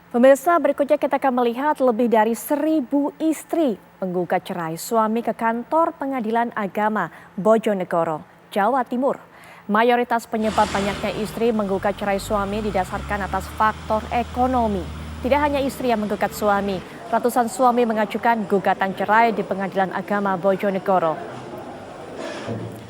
Pemirsa, berikutnya kita akan melihat lebih dari 1.000 istri menggugat cerai suami ke kantor Pengadilan Agama Bojonegoro, Jawa Timur. Mayoritas penyebab banyaknya istri menggugat cerai suami didasarkan atas faktor ekonomi. Tidak hanya istri yang menggugat suami, ratusan suami mengajukan gugatan cerai di Pengadilan Agama Bojonegoro.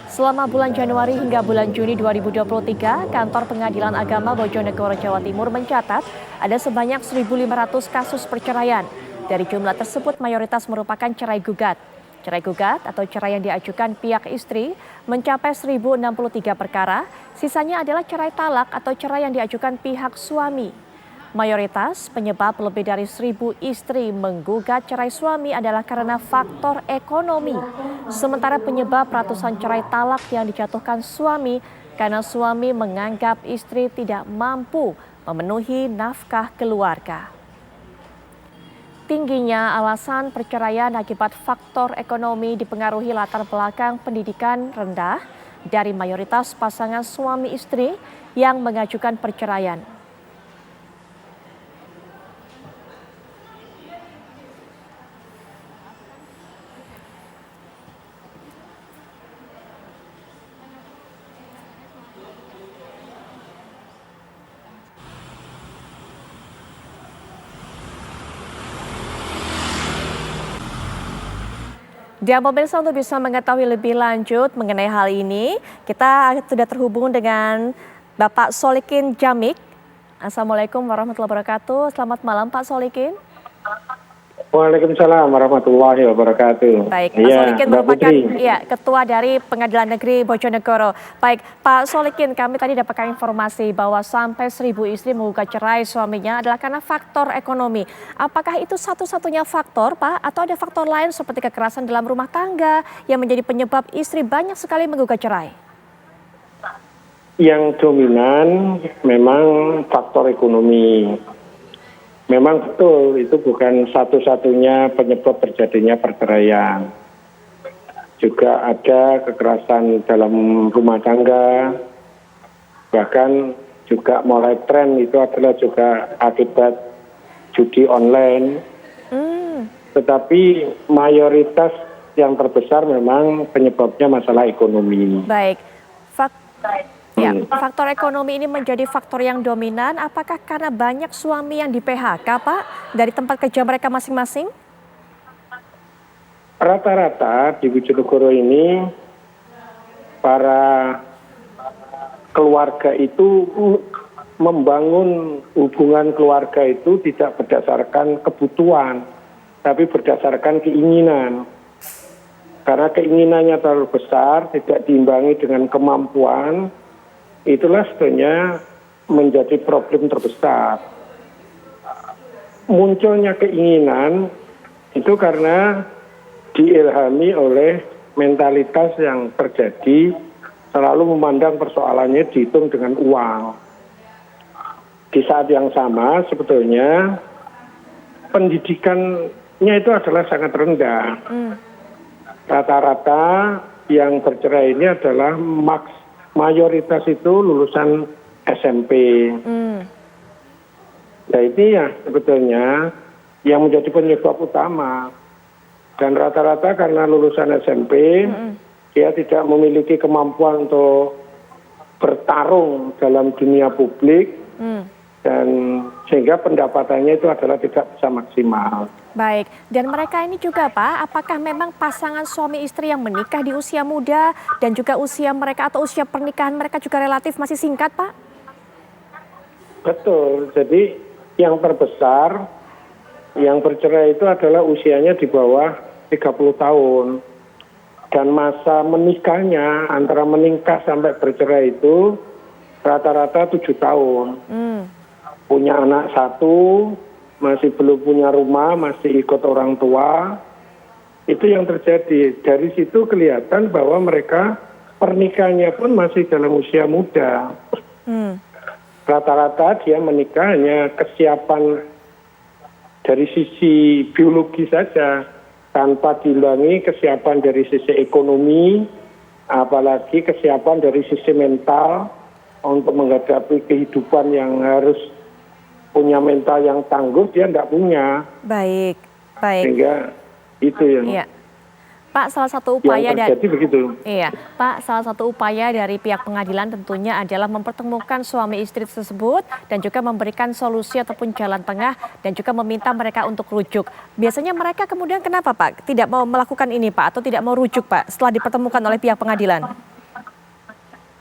Selama bulan Januari hingga bulan Juni 2023, Kantor Pengadilan Agama Bojonegoro Jawa Timur mencatat ada sebanyak 1.500 kasus perceraian. Dari jumlah tersebut mayoritas merupakan cerai gugat. Cerai gugat atau cerai yang diajukan pihak istri mencapai 1.063 perkara, sisanya adalah cerai talak atau cerai yang diajukan pihak suami. Mayoritas penyebab lebih dari 1.000 istri menggugat cerai suami adalah karena faktor ekonomi. Sementara penyebab ratusan cerai talak yang dijatuhkan suami karena suami menganggap istri tidak mampu memenuhi nafkah keluarga. Tingginya alasan perceraian akibat faktor ekonomi dipengaruhi latar belakang pendidikan rendah dari mayoritas pasangan suami istri yang mengajukan perceraian. Dan pemirsa, untuk bisa mengetahui lebih lanjut mengenai hal ini, kita sudah terhubung dengan Bapak Solikin Jamik. Assalamualaikum warahmatullahi wabarakatuh. Selamat malam Pak Solikin. Waalaikumsalam warahmatullahi wabarakatuh. Baik, Pak Solikin merupakan Ketua dari Pengadilan Negeri Bojonegoro. Baik, Pak Solikin, kami tadi dapatkan informasi bahwa sampai 1.000 istri menggugat cerai suaminya adalah karena faktor ekonomi. Apakah itu satu-satunya faktor, Pak? Atau ada faktor lain seperti kekerasan dalam rumah tangga yang menjadi penyebab istri banyak sekali menggugat cerai? Yang dominan memang faktor ekonomi. Memang betul, itu bukan satu-satunya penyebab terjadinya perceraian. Juga ada kekerasan dalam rumah tangga, bahkan juga mulai tren itu adalah juga akibat judi online. Tetapi mayoritas yang terbesar memang penyebabnya masalah ekonomi. Baik, faktor ekonomi ini menjadi faktor yang dominan. Apakah karena banyak suami yang di PHK, Pak, dari tempat kerja mereka masing-masing? Rata-rata di Bojonegoro ini para keluarga itu membangun hubungan keluarga itu tidak berdasarkan kebutuhan, tapi berdasarkan keinginan. Karena keinginannya terlalu besar, tidak diimbangi dengan kemampuan, itulah sebenarnya menjadi problem terbesar. Munculnya keinginan itu karena diilhami oleh mentalitas yang terjadi, selalu memandang persoalannya dihitung dengan uang. Di saat yang sama sebetulnya pendidikannya itu adalah sangat rendah. Rata-rata yang bercerai ini adalah mayoritas itu lulusan SMP. Nah ini ya sebetulnya yang menjadi penyebab utama. Dan rata-rata karena lulusan SMP, dia tidak memiliki kemampuan untuk bertarung dalam dunia publik, dan sehingga pendapatannya itu adalah tidak bisa maksimal. Baik, dan mereka ini juga Pak, apakah memang pasangan suami istri yang menikah di usia muda dan juga usia mereka atau usia pernikahan mereka juga relatif masih singkat, Pak? Betul, jadi yang terbesar yang bercerai itu adalah usianya di bawah 30 tahun. Dan masa menikahnya antara menikah sampai bercerai itu rata-rata 7 tahun. Punya anak 1, masih belum punya rumah, masih ikut orang tua. Itu yang terjadi. Dari situ kelihatan bahwa mereka pernikahannya pun masih dalam usia muda. Rata-rata dia menikah hanya kesiapan dari sisi biologi saja, tanpa diimbangi kesiapan dari sisi ekonomi, apalagi kesiapan dari sisi mental untuk menghadapi kehidupan yang harus punya mental yang tangguh, dia nggak punya. Baik, baik. Sehingga itu yang Iya. Pak, salah satu upaya terjadi begitu. Iya, Pak, salah satu upaya dari pihak pengadilan tentunya adalah mempertemukan suami istri tersebut dan juga memberikan solusi ataupun jalan tengah dan juga meminta mereka untuk rujuk. Biasanya mereka kemudian kenapa, Pak? Tidak mau melakukan ini, Pak, atau tidak mau rujuk, Pak, setelah dipertemukan oleh pihak pengadilan?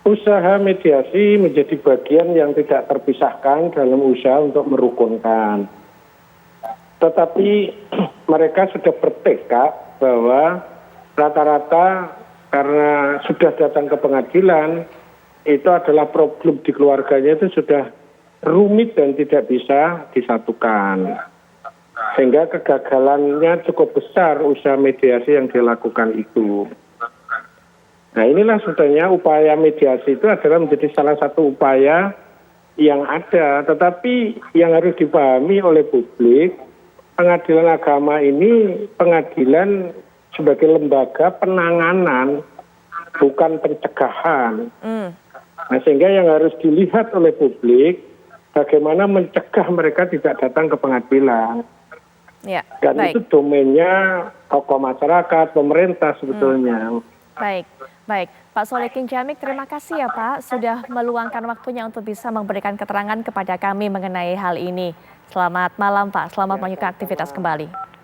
Usaha mediasi menjadi bagian yang tidak terpisahkan dalam usaha untuk merukunkan. Tetapi mereka sudah bertekad bahwa rata-rata karena sudah datang ke pengadilan, itu adalah problem di keluarganya itu sudah rumit dan tidak bisa disatukan. Sehingga kegagalannya cukup besar usaha mediasi yang dilakukan itu. Nah inilah sebetulnya upaya mediasi itu adalah menjadi salah satu upaya yang ada. Tetapi yang harus dipahami oleh publik, pengadilan agama ini pengadilan sebagai lembaga penanganan, bukan pencegahan. Nah, sehingga yang harus dilihat oleh publik, bagaimana mencegah mereka tidak datang ke pengadilan. Ya, Dan baik. itu domainnya tokoh masyarakat, pemerintah sebetulnya. Baik, baik. Pak Solikin Djamik, terima kasih ya Pak sudah meluangkan waktunya untuk bisa memberikan keterangan kepada kami mengenai hal ini. Selamat malam Pak, selamat melanjutkan aktivitas kembali.